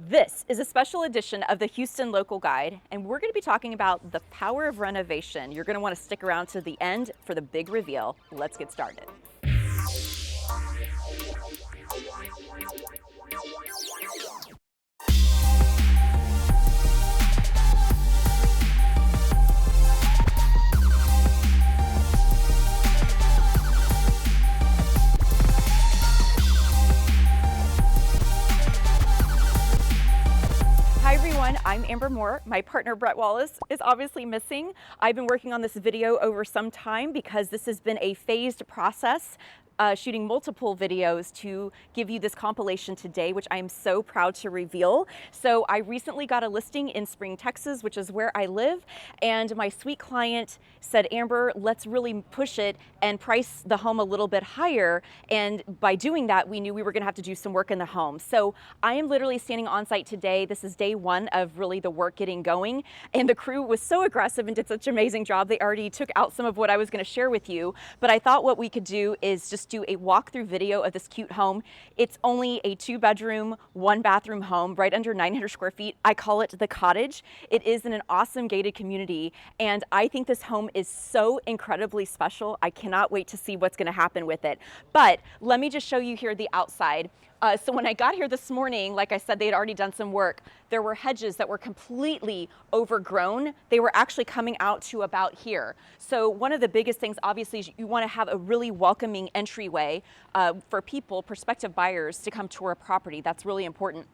This is a special edition of the Houston Local Guide, and we're going to be talking about the power of renovation. You're going to want to stick around to the end for the big reveal. Let's get started. Hi everyone, I'm Amber Moore. My partner Brett Wallace is obviously missing. I've been working on this video over some time because this has been a phased process. Shooting multiple videos to give you this compilation today, which I am so proud to reveal. So I recently got a listing in Spring, Texas, which is where I live, and my sweet client said, Amber, let's really push it and price the home a little bit higher. And by doing that, we knew we were gonna have to do some work in the home. So I am literally standing on site today. This is day one of really the work getting going. And the crew was so aggressive and did such an amazing job. They already took out some of what I was gonna share with you, but I thought what we could do is just do a walkthrough video of this cute home. It's only a 2-bedroom, 1-bathroom home, right under 900 square feet. I call it the cottage. It is in an awesome gated community, and I think this home is so incredibly special. I cannot wait to see what's gonna happen with it. But let me just show you here the outside. So when I got here this morning, like I said, they had already done some work. There were hedges that were completely overgrown. They were actually coming out to about here. So one of the biggest things, obviously, is you want to have a really welcoming entryway for people, prospective buyers, to come tour a property. That's really important.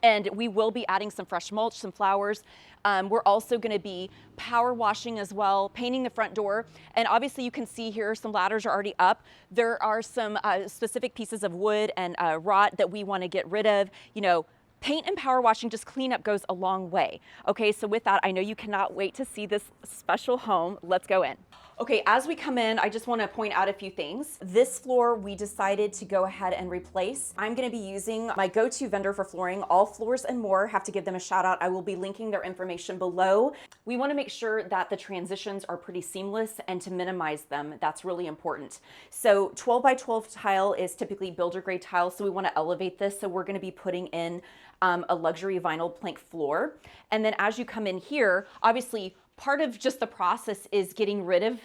And we will be adding some fresh mulch, some flowers. We're also going to be power washing as well, painting the front door. And obviously you can see here some ladders are already up. There are some specific pieces of wood and rot that we want to get rid of. You know, paint and power washing, just cleanup goes a long way. Okay, so with that, I know you cannot wait to see this special home. Let's go in. Okay, as we come in, I just want to point out a few things. This floor, we decided to go ahead and replace. I'm going to be using my go-to vendor for flooring, All Floors and More. Have to give them a shout out. I will be linking their information below. We want to make sure that the transitions are pretty seamless and to minimize them. That's really important. So 12 by 12 tile is typically builder grade tile, so we want to elevate this. So we're going to be putting in a luxury vinyl plank floor. And then as you come in here, obviously, part of just the process is getting rid of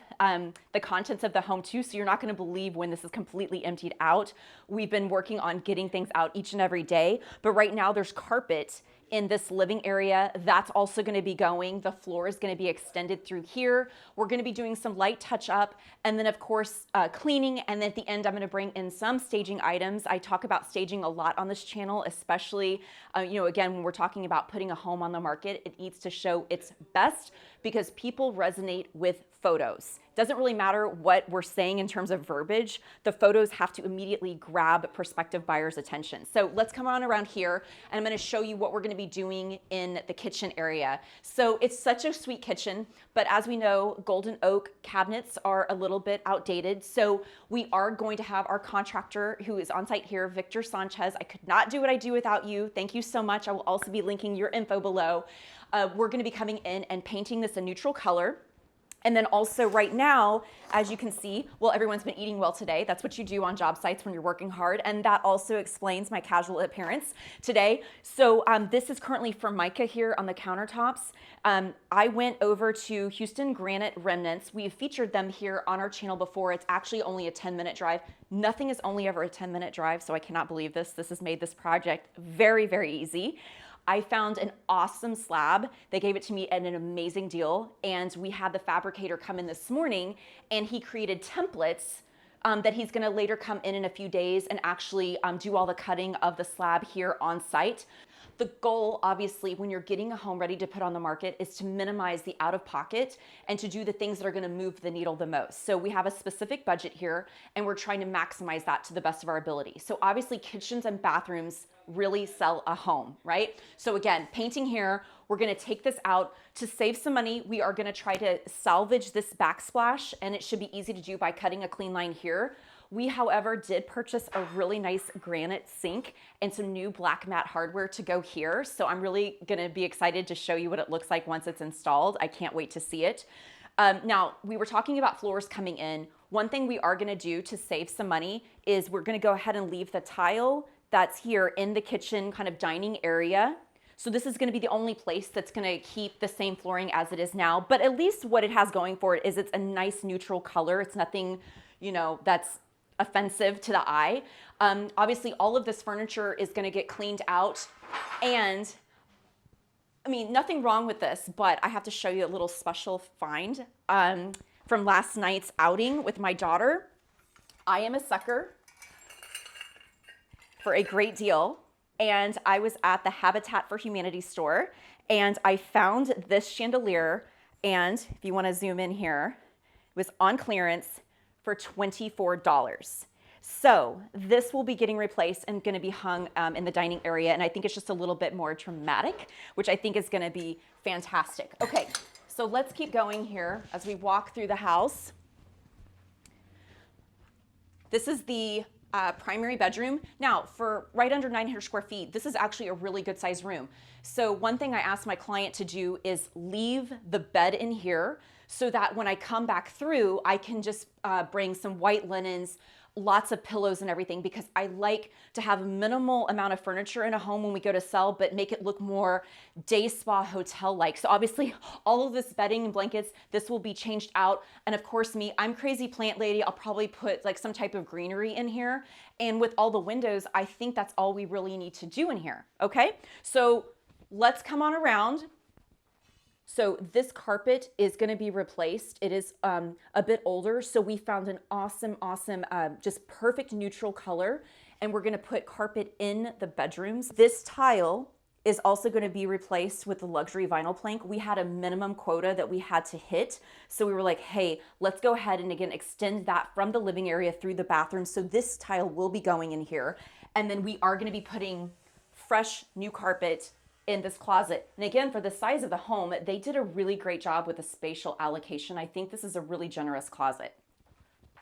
the contents of the home too, so you're not gonna believe when this is completely emptied out. We've been working on getting things out each and every day, but right now there's carpet in this living area. That's also gonna be going. The floor is gonna be extended through here. We're gonna be doing some light touch up, and then of course cleaning, and then at the end I'm gonna bring in some staging items. I talk about staging a lot on this channel, especially you know, again, when we're talking about putting a home on the market, it needs to show its best because people resonate with photos. Doesn't really matter what we're saying in terms of verbiage, the photos have to immediately grab prospective buyers' attention. So let's come on around here, and I'm gonna show you what we're gonna be doing in the kitchen area. So it's such a sweet kitchen, but as we know, golden oak cabinets are a little bit outdated. So we are going to have our contractor who is on site here, Victor Sanchez. I could not do what I do without you. Thank you so much. I will also be linking your info below. We're gonna be coming in and painting this a neutral color. And then also right now, as you can see, well, everyone's been eating well today. That's what you do on job sites when you're working hard. And that also explains my casual appearance today. So this is currently Formica here on the countertops. I went over to Houston Granite Remnants. We've featured them here on our channel before. It's actually only a 10-minute drive. Nothing is only ever a 10-minute drive, so I cannot believe this. This has made this project very, very easy. I found an awesome slab. They gave it to me at an amazing deal. And we had the fabricator come in this morning and he created templates that he's gonna later come in a few days and actually do all the cutting of the slab here on site. The goal, obviously, when you're getting a home ready to put on the market is to minimize the out-of-pocket and to do the things that are gonna move the needle the most. So we have a specific budget here and we're trying to maximize that to the best of our ability. So obviously kitchens and bathrooms really sell a home, right? So again, painting here, we're gonna take this out. To save some money, we are gonna try to salvage this backsplash, and it should be easy to do by cutting a clean line here. We, however, did purchase a really nice granite sink and some new black matte hardware to go here. So I'm really gonna be excited to show you what it looks like once it's installed. I can't wait to see it. Now, we were talking about floors coming in. One thing we are gonna do to save some money is we're gonna go ahead and leave the tile that's here in the kitchen kind of dining area. So this is gonna be the only place that's gonna keep the same flooring as it is now, but at least what it has going for it is it's a nice neutral color. It's nothing, you know, that's offensive to the eye. Obviously all of this furniture is gonna get cleaned out, and I mean, nothing wrong with this, but I have to show you a little special find from last night's outing with my daughter. I am a sucker for a great deal, and I was at the Habitat for Humanity store, and I found this chandelier, and if you want to zoom in here, it was on clearance for $24. So this will be getting replaced and going to be hung in the dining area, and I think it's just a little bit more dramatic, which I think is going to be fantastic. Okay, so let's keep going here as we walk through the house. This is the primary bedroom. Now, for right under 900 square feet, this is actually a really good size room. So one thing I asked my client to do is leave the bed in here so that when I come back through, I can just bring some white linens, lots of pillows and everything, because I like to have a minimal amount of furniture in a home when we go to sell, but make it look more day spa hotel-like. So obviously all of this bedding and blankets, this will be changed out. And of course me, I'm crazy plant lady. I'll probably put like some type of greenery in here. And with all the windows, I think that's all we really need to do in here. Okay, so let's come on around. So this carpet is going to be replaced. It is a bit older, so we found an awesome, just perfect neutral color, and we're going to put carpet in the bedrooms. This tile is also going to be replaced with the luxury vinyl plank. We had a minimum quota that we had to hit, so we were like, hey, let's go ahead and again extend that from the living area through the bathroom. So this tile will be going in here, and then we are going to be putting fresh new carpet in this closet. And again, for the size of the home, they did a really great job with the spatial allocation. I think this is a really generous closet.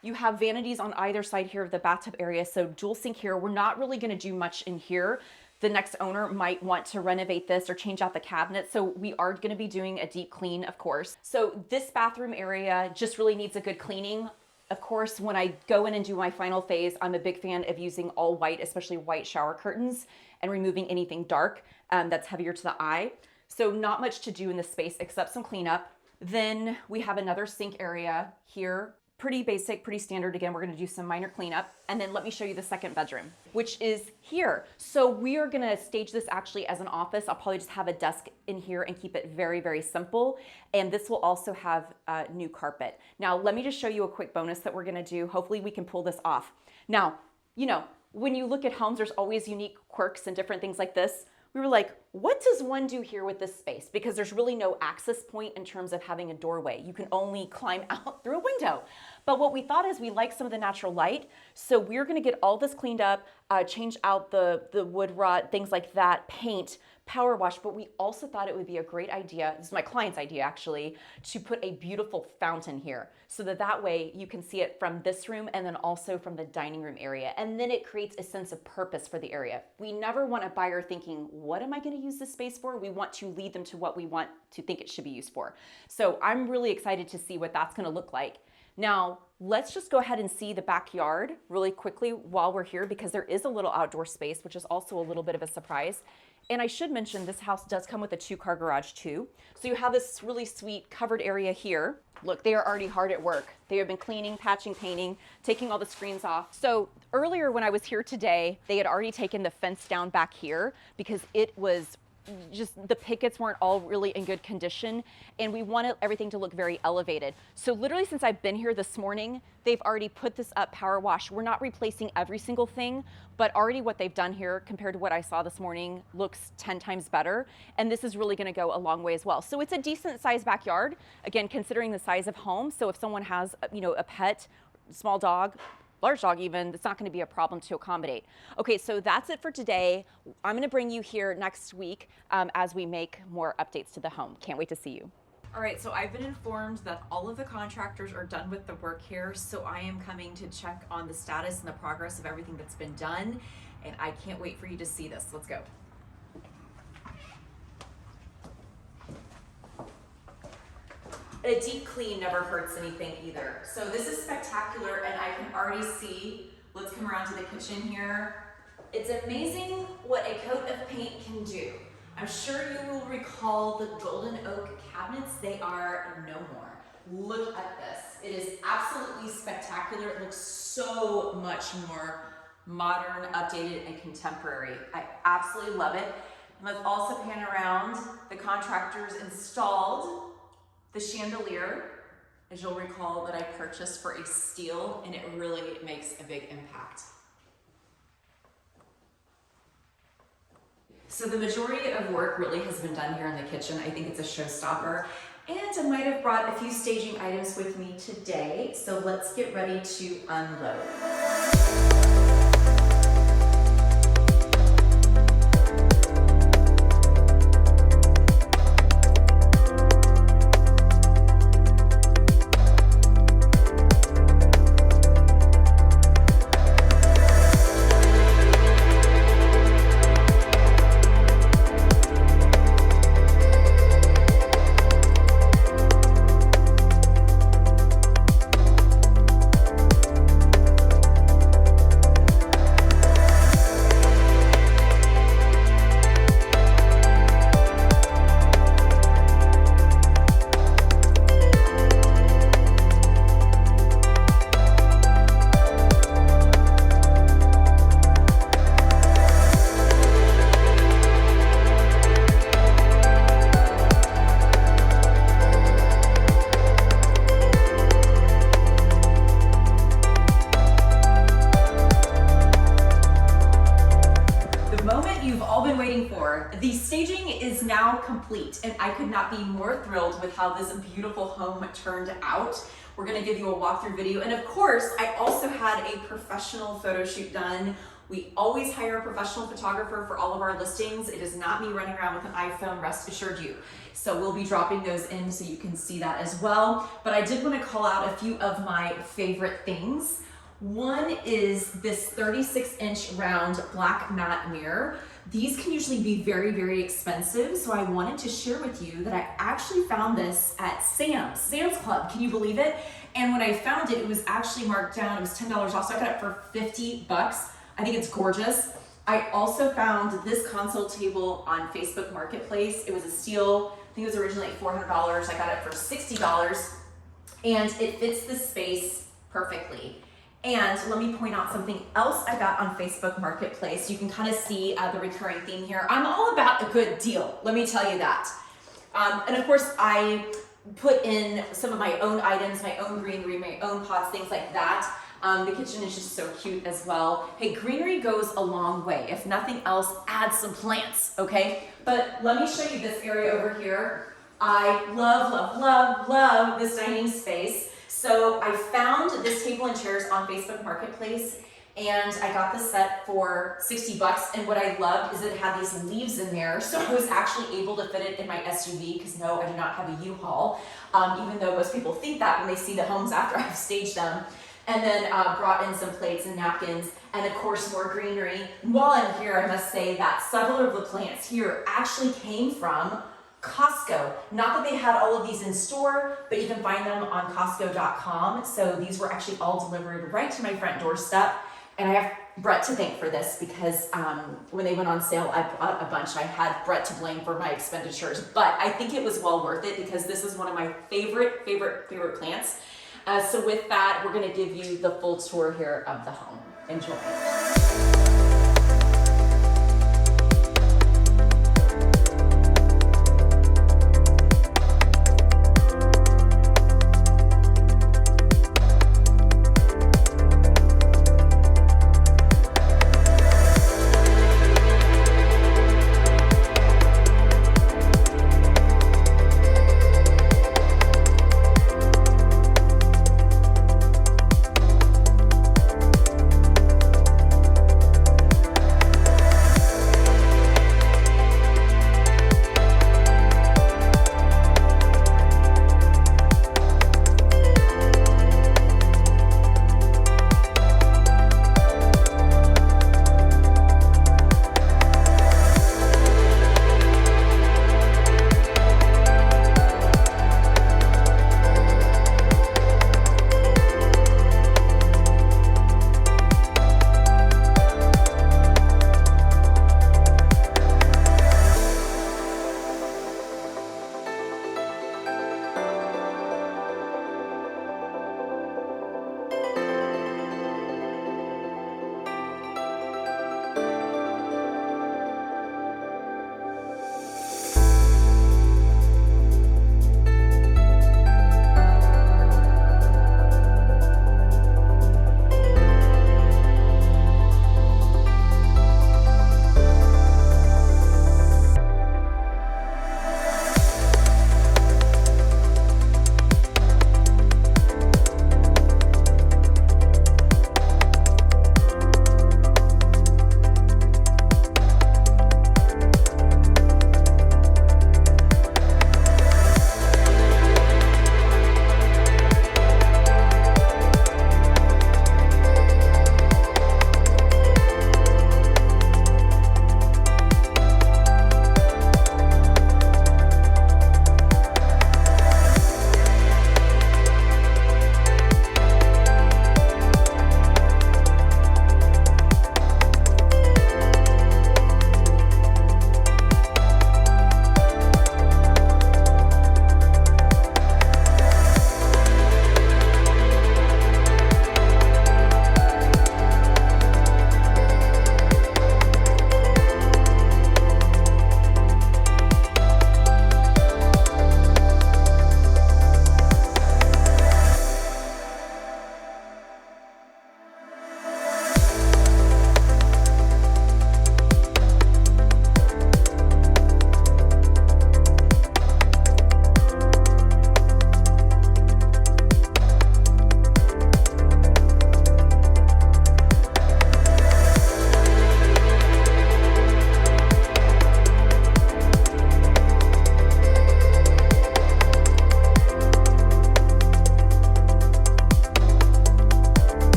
You have vanities on either side here of the bathtub area, so dual sink here. We're not really gonna do much in here. The next owner might want to renovate this or change out the cabinet, so we are gonna be doing a deep clean, of course. So this bathroom area just really needs a good cleaning. Of course, when I go in and do my final phase, I'm a big fan of using all white, especially white shower curtains, and removing anything dark that's heavier to the eye. So not much to do in this space except some cleanup. Then we have another sink area here. Pretty basic, pretty standard. Again, we're gonna do some minor cleanup. And then let me show you the second bedroom, which is here. So we are gonna stage this actually as an office. I'll probably just have a desk in here and keep it very, very simple. And this will also have new carpet. Now, let me just show you a quick bonus that we're gonna do. Hopefully we can pull this off. Now, you know, when you look at homes, there's always unique quirks and different things like this. We were like, what does one do here with this space? Because there's really no access point in terms of having a doorway. You can only climb out through a window. But what we thought is we like some of the natural light. So we're gonna get all this cleaned up, change out the wood rot, things like that, paint, power wash. But we also thought it would be a great idea, this is my client's idea actually, to put a beautiful fountain here so that way you can see it from this room and then also from the dining room area. And then it creates a sense of purpose for the area. We never want a buyer thinking, what am I gonna use this space for? We want to lead them to what we want to think it should be used for. So I'm really excited to see what that's gonna look like. Now, let's just go ahead and see the backyard really quickly while we're here, because there is a little outdoor space, which is also a little bit of a surprise. And I should mention this house does come with a 2-car garage too. So you have this really sweet covered area here. Look, they are already hard at work. They have been cleaning, patching, painting, taking all the screens off. So earlier when I was here today, they had already taken the fence down back here because it was just, the pickets weren't all really in good condition, and we wanted everything to look very elevated. So literally since I've been here this morning, they've already put this up, power wash. We're not replacing every single thing, but already what they've done here compared to what I saw this morning looks 10 times better. And this is really gonna go a long way as well. So it's a decent sized backyard, again, considering the size of home. So if someone has, you know, a pet, small dog, large dog even, it's not gonna be a problem to accommodate. Okay, so that's it for today. I'm gonna bring you here next week as we make more updates to the home. Can't wait to see you. All right, so I've been informed that all of the contractors are done with the work here, so I am coming to check on the status and the progress of everything that's been done, and I can't wait for you to see this. Let's go. A deep clean never hurts anything either. So this is spectacular, and I can already see, let's come around to the kitchen here. It's amazing what a coat of paint can do. I'm sure you will recall the golden oak cabinets. They are no more. Look at this. It is absolutely spectacular. It looks so much more modern, updated, and contemporary. I absolutely love it. And let's also pan around. The contractors installed the chandelier. As you'll recall, that I purchased for a steal, and it really makes a big impact. So the majority of work really has been done here in the kitchen. I think it's a showstopper. And I might have brought a few staging items with me today. So let's get ready to unload. The staging is now complete, and I could not be more thrilled with how this beautiful home turned out. We're gonna give you a walkthrough video, and of course, I also had a professional photo shoot done. We always hire a professional photographer for all of our listings. It is not me running around with an iPhone, rest assured you. So we'll be dropping those in so you can see that as well. But I did want to call out a few of my favorite things. One is this 36-inch round black matte mirror. These can usually be very, very expensive, so I wanted to share with you that I actually found this at Sam's Club. Can you believe it? And when I found it, it was actually marked down. It was $10 off, so I got it for 50 bucks. I think it's gorgeous. I also found this console table on Facebook Marketplace. It was a steal. I think it was originally $400. I got it for $60, and it fits the space perfectly. And let me point out something else I got on Facebook Marketplace. You can kind of see the recurring theme here. I'm all about a good deal, let me tell you that. And of course, I put in some of my own items, my own greenery, my own pots, things like that. The kitchen is just so cute as well. Hey, greenery goes a long way. If nothing else, add some plants, okay? But let me show you this area over here. I love, love, love, love this dining space. So I found this table and chairs on Facebook Marketplace, and I got the set for 60 bucks. And what I loved is it had these leaves in there, so I was actually able to fit it in my SUV, because no, I do not have a U-Haul, even though most people think that when they see the homes after I've staged them. And then brought in some plates and napkins, and of course more greenery. And while I'm here, I must say that several of the plants here actually came from Costco. Not that they had all of these in store, but you can find them on Costco.com. So these were actually all delivered right to my front doorstep. And I have Brett to thank for this, because when they went on sale, I bought a bunch. I had Brett to blame for my expenditures, but I think it was well worth it, because this is one of my favorite plants. So with that, we're gonna give you the full tour here of the home. Enjoy.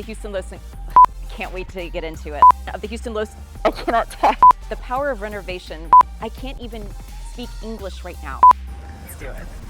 Houston Los. Can't wait to get into it. Of the Houston Los. I cannot talk. The power of renovation. I can't even speak English right now. Let's do it.